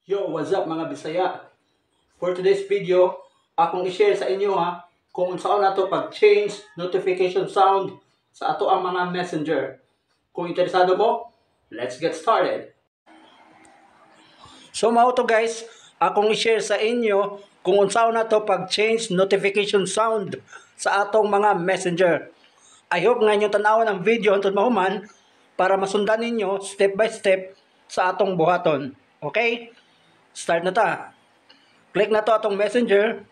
Yo, what's up mga Bisaya? For today's video, akong i-share sa inyo kung saan na to pag-change notification sound sa ato ang mga messenger. Kung interesado mo, let's get started. So mao to guys, akong i-share sa inyo kung saan na to pag-change notification sound sa atong mga messenger. I hope nga inyo tanawan ang video hangtod mahuman para masundan ninyo step by step sa atong buhaton. Okay? Start na ta. Click na to atong messenger.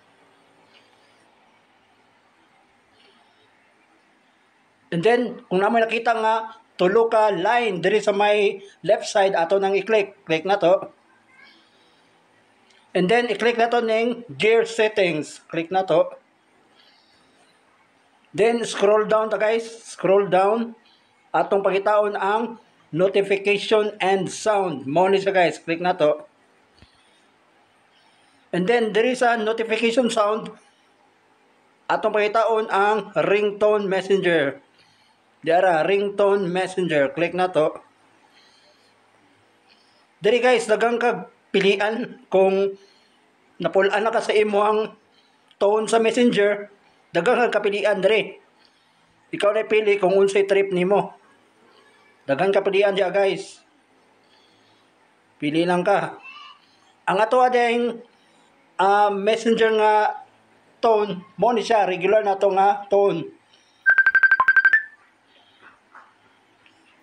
And then, kung naman nakita nga, tulo ka line diri sa may left side, ato nang i-click. Click na to. And then, i-click na to ng gear settings. Click na to. Then, scroll down ta guys. Scroll down. Atong pagitaon ang notification and sound. Mo ni siya guys. Click na to. And then, there is a notification sound. Atong pakitaon ang ringtone messenger. Diara, ringtone messenger. Click na to. Diri guys, dagang kag pilian kung napulaan na ka sa imo ang tone sa messenger. Dagang kag kapilian diri. Ikaw na pili kung unsay trip nimo. Dagang kapilian diya guys. Pili lang ka. Ang ato adeng messenger nga tone mo ni siya regular na to nga tone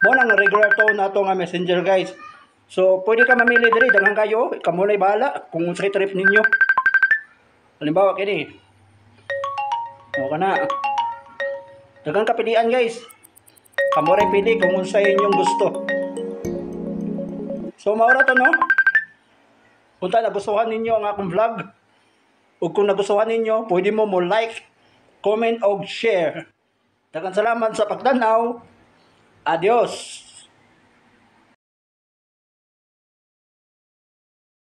mo nang regular tone na to nga messenger guys. So pwede ka mamili diri daghang kayo, kamo na bahala kung unsay trip ninyo. Halimbawa kini o kana daghang kapilian guys, kamo ray pili kung unsay inyong gusto. So mao ra to no. Kung nagustuhan ninyo ang akong vlog, o kung nagustuhan ninyo, pwede mo like, comment, o share. Daghang salamat sa pagtanaw. Adios!